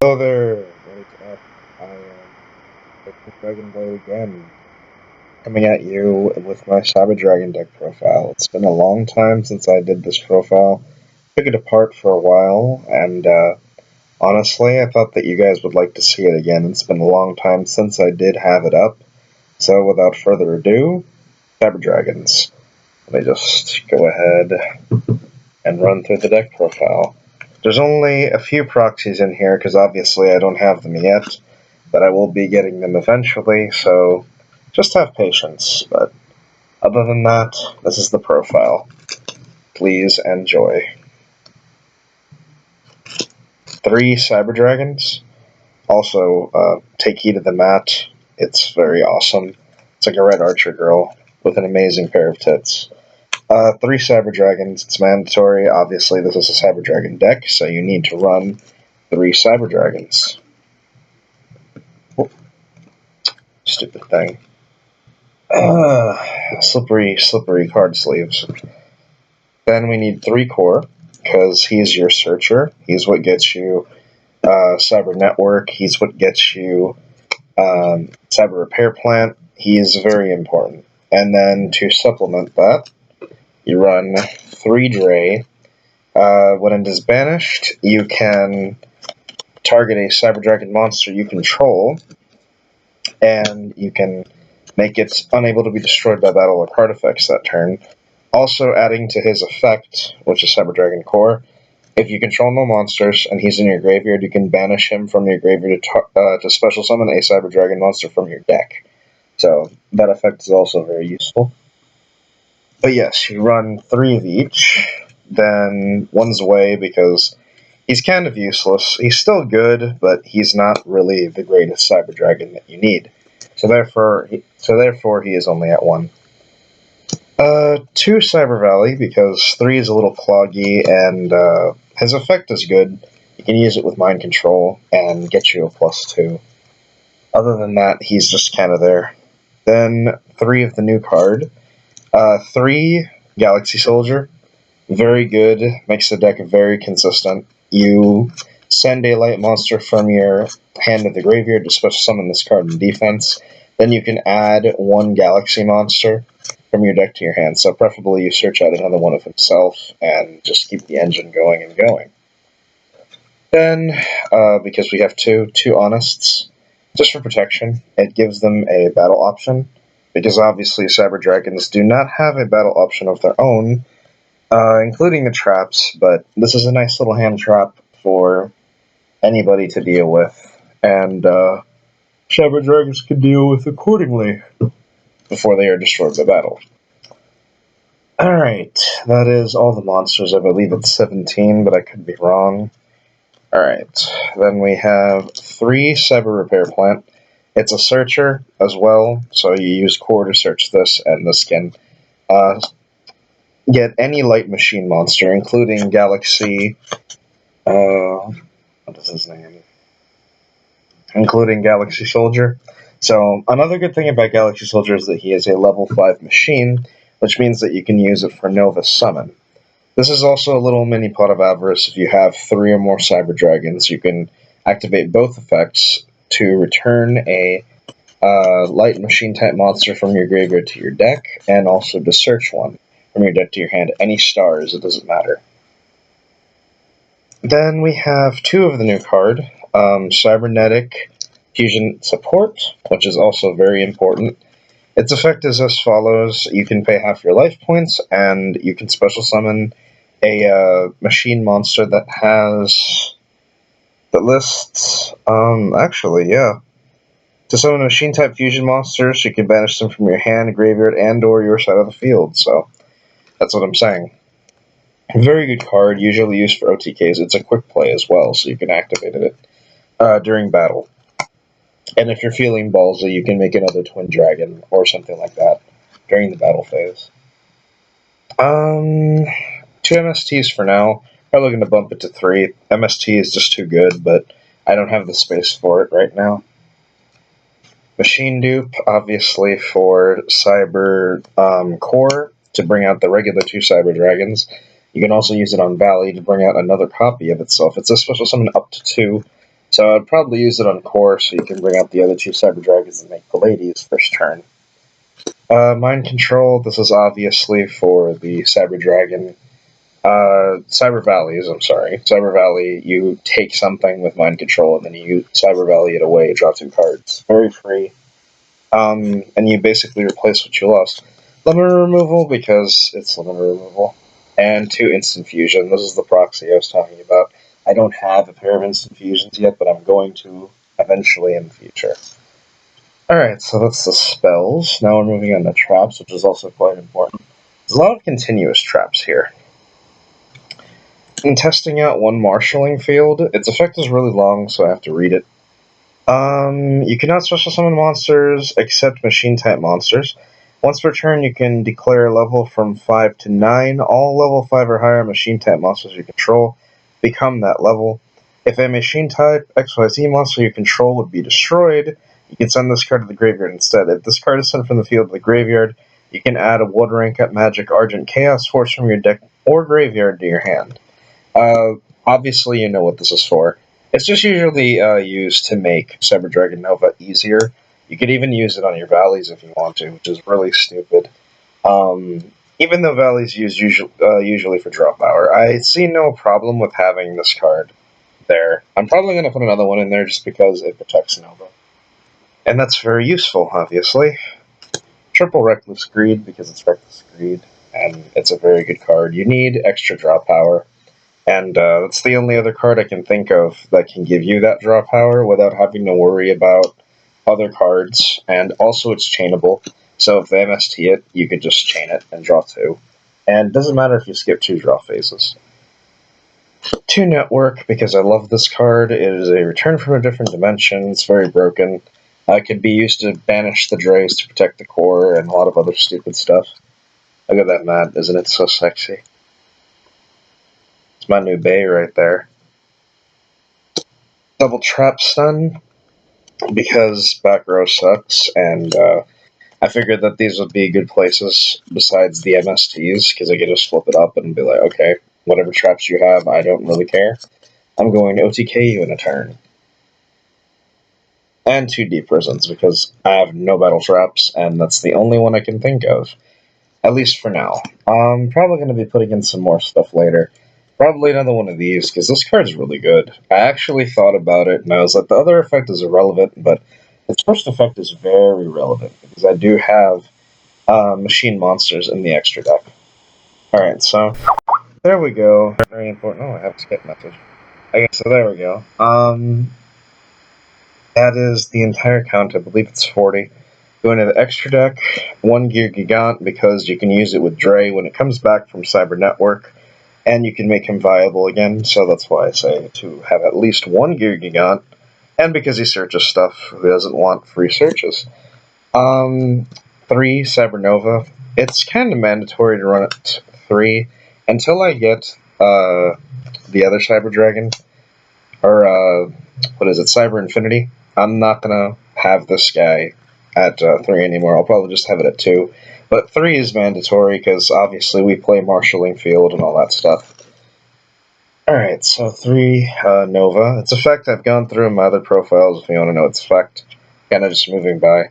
Hello there, what is up? I am Victor Dragon Blade again, coming at you with my Cyber Dragon deck profile. It's been a long time since I did this profile. Took it apart for a while, and honestly, I thought that you guys would like to see it again. It's been a long time since I did have it up, so without further ado, Cyber Dragons. Let me just go ahead and run through the deck profile. There's only a few proxies in here, because obviously I don't have them yet. But I will be getting them eventually, so just have patience. But other than that, this is the profile. Please enjoy. 3 Cyber Dragons. Also, take heed of the mat. It's very awesome. It's like a red archer girl with an amazing pair of tits. 3 Cyber Dragons. It's mandatory. Obviously, this is a Cyber Dragon deck, so you need to run 3 Cyber Dragons. Oh, stupid thing. Slippery card sleeves. Then we need 3 core, because he's your searcher. He's what gets you cyber network. He's what gets you cyber repair plant. He is very important. And then to supplement that, you run 3 Dre. When it is banished, you can target a Cyber Dragon monster you control, and you can make it unable to be destroyed by battle or card effects that turn. Also adding to his effect, which is Cyber Dragon Core, if you control no monsters and he's in your graveyard, you can banish him from your graveyard to special summon a Cyber Dragon monster from your deck. So that effect is also very useful. But yes, you run 3 of each. Then one's away because he's kind of useless. He's still good, but he's not really the greatest Cyber Dragon that you need. So therefore he is only at 1. 2 Cyber Valley, because 3 is a little cloggy, and his effect is good. You can use it with Mind Control and get you a +2. Other than that, he's just kind of there. Then 3 of the new card. 3 Galaxy Soldier. Very good. Makes the deck very consistent. You send a light monster from your hand to the graveyard to special summon this card in defense. Then you can add 1 Galaxy monster from your deck to your hand. So preferably you search out another one of himself and just keep the engine going and going. Then, because we have two Honests, just for protection, it gives them a battle option. Because obviously Cyber Dragons do not have a battle option of their own, including the traps, but this is a nice little hand trap for anybody to deal with. And Cyber Dragons can deal with accordingly before they are destroyed by battle. Alright, that is all the monsters. I believe it's 17, but I could be wrong. Alright, then we have 3 Cyber Repair Plant. It's a searcher as well, so you use core to search this, and this can get any light machine monster, including Galaxy... what is his name? Including Galaxy Soldier. So, another good thing about Galaxy Soldier is that he is a level 5 machine, which means that you can use it for Nova Summon. This is also a little mini Pot of Avarice. If you have 3 or more Cyber Dragons, you can activate both effects to return a light machine type monster from your graveyard to your deck, and also to search one from your deck to your hand. Any stars, it doesn't matter. Then we have 2 of the new card, Cybernetic Fusion Support, which is also very important. Its effect is as follows: you can pay half your life points, and you can special summon a machine monster that has... that lists... actually, yeah. To summon a machine-type fusion monsters, you can banish them from your hand, graveyard, and or your side of the field, so that's what I'm saying. Very good card, usually used for OTKs. It's a quick play as well, so you can activate it during battle. And if you're feeling ballsy, you can make another Twin Dragon or something like that during the battle phase. 2 MSTs for now. Probably going to bump it to 3. MST is just too good, but I don't have the space for it right now. Machine Dupe, obviously, for Cyber Core to bring out the regular 2 Cyber Dragons. You can also use it on Valley to bring out another copy of itself. It's a special summon up to 2, So I'd probably use it on core so you can bring out the other two Cyber Dragons and make Pallades first turn. Mind Control, this is obviously for the Cyber Dragon. Cyber Valleys, I'm sorry. Cyber Valley, you take something with Mind Control and then you Cyber Valley it away, draw 2 cards. Very free. And you basically replace what you lost. Limiter removal, because it's limiter removal. And 2 instant fusion. This is the proxy I was talking about. I don't have a pair of instant fusions yet, but I'm going to eventually in the future. Alright, so that's the spells. Now we're moving on to traps, which is also quite important. There's a lot of continuous traps here. In testing out one marshalling field, its effect is really long, so I have to read it. You cannot special summon monsters except machine-type monsters. Once per turn, you can declare a level from 5 to 9. All level 5 or higher machine-type monsters you control become that level. If a machine-type XYZ monster you control would be destroyed, you can send this card to the graveyard instead. If this card is sent from the field to the graveyard, you can add a Wood Rank Up Magic Argent Chaos Force from your deck or graveyard to your hand. Obviously, you know what this is for. It's just usually used to make Cyber Dragon Nova easier. You could even use it on your Valleys if you want to, which is really stupid. Even though Valleys use usually for draw power, I see no problem with having this card there. I'm probably going to put another one in there just because it protects Nova. And that's very useful, obviously. Triple Reckless Greed because it's Reckless Greed, and it's a very good card. You need extra draw power. And that's the only other card I can think of that can give you that draw power without having to worry about other cards. And also, it's chainable. So if they MST it, you could just chain it and draw 2. And it doesn't matter if you skip 2 draw phases. 2 Network, because I love this card. It is a return from a different dimension. It's very broken. It could be used to banish the Drays to protect the core and a lot of other stupid stuff. Look at that mat, isn't it so sexy? It's my new bay right there. Double Trap Stun, because back row sucks, and I figured that these would be good places besides the MSTs, because I could just flip it up and be like, okay, whatever traps you have, I don't really care. I'm going to OTK you in a turn. And 2 Deep Prisons, because I have no battle traps, and that's the only one I can think of. At least for now. I'm probably going to be putting in some more stuff later. Probably another one of these, because this card's really good. I actually thought about it, and I was like, the other effect is irrelevant, but its first effect is very relevant, because I do have machine monsters in the extra deck. Alright, so there we go. Very important. Oh, I have a skip message. Okay, so there we go. That is the entire count. I believe it's 40. Going to the extra deck, 1 Gear Gigant, because you can use it with Dre when it comes back from Cyber Network, and you can make him viable again, so that's why I say to have at least 1 Gear Gigant, and because he searches stuff, who doesn't want free searches. 3 Cybernova. It's kind of mandatory to run it 3 until I get the other Cyber Dragon, or what is it, Cyber Infinity. I'm not gonna have this guy at 3 anymore. I'll probably just have it at 2. But 3 is mandatory because obviously we play Marshalling Field and all that stuff. Alright, so 3 Nova. Its effect I've gone through in my other profiles if you want to know its effect. Kind of just moving by.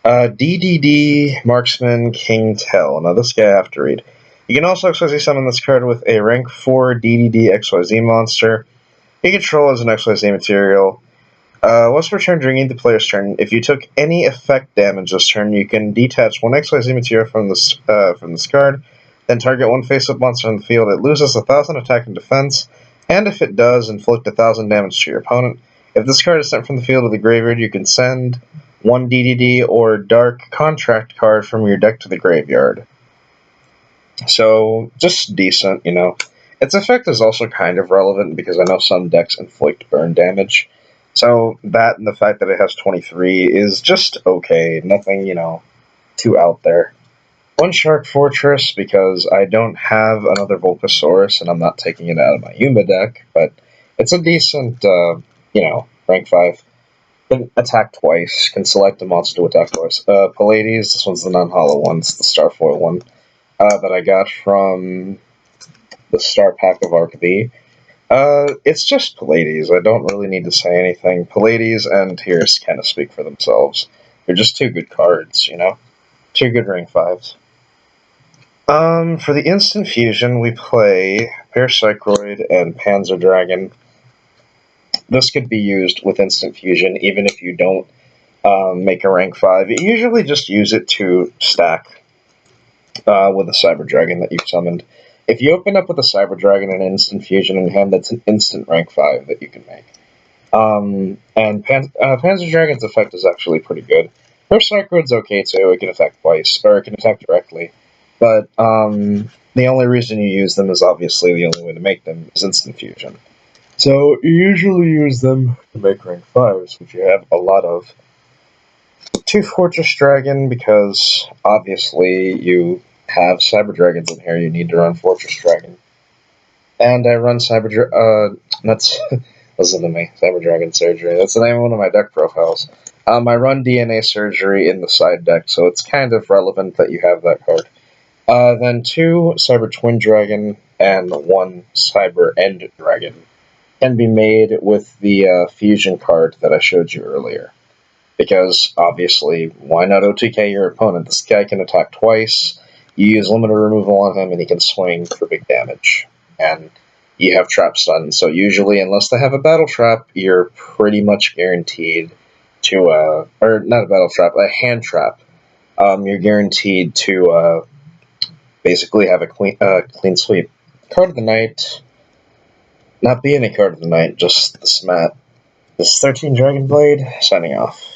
DDD Marksman King Tell. Now this guy I have to read. You can also XYZ summon this card with a rank 4 DDD XYZ monster. You control as an XYZ material. Once per turn during the player's turn, if you took any effect damage this turn, you can detach 1 XYZ material from this card, then target 1 face-up monster on the field. It loses 1,000 attack and defense, and if it does, inflict 1,000 damage to your opponent. If this card is sent from the field to the graveyard, you can send 1 DDD or Dark Contract card from your deck to the graveyard. So, just decent, you know. Its effect is also kind of relevant because I know some decks inflict burn damage. So that and the fact that it has 23 is just okay. Nothing, you know, too out there. 1 Shark Fortress because I don't have another Volcasaurus and I'm not taking it out of my Yuma deck, but it's a decent, you know, rank 5. Can attack twice, can select a monster to attack twice. Pallades, this one's the non-hollow one, it's the Starfoil one that I got from the Star Pack of Arc V. It's just Pallades. I don't really need to say anything. Pallades and Tears kind of speak for themselves. They're just two good cards, you know? Two good rank 5s. For the instant fusion, we play Parapsychroid and Panzer Dragon. This could be used with instant fusion, even if you don't make a rank 5. You usually just use it to stack with a Cyber Dragon that you've summoned. If you open up with a Cyber Dragon and instant fusion in hand, that's an instant rank 5 that you can make. And Panzer Dragon's effect is actually pretty good. Parapsychroid's okay too, it can attack twice, or it can attack directly. But the only reason you use them is obviously the only way to make them is instant fusion. So you usually use them to make rank 5s, which you have a lot of. 2 Fortress Dragon, because obviously you have Cyber Dragons in here, you need to run Fortress Dragon. And I run that's, listen to me, Cyber Dragon Surgery, that's the name of one of my deck profiles. I run DNA Surgery in the side deck, so it's kind of relevant that you have that card. Then 2 Cyber Twin Dragon and 1 Cyber End Dragon can be made with the fusion card that I showed you earlier. Because, obviously, why not OTK your opponent? This guy can attack twice, you use limited removal on him, and he can swing for big damage. And you have trap stun, so usually, unless they have a battle trap, you're pretty much guaranteed to, or not a battle trap, a hand trap. You're guaranteed to, basically have a clean sweep. Card of the night, not be any card of the night, just the Smat. This is 13 Dragon Blade, signing off.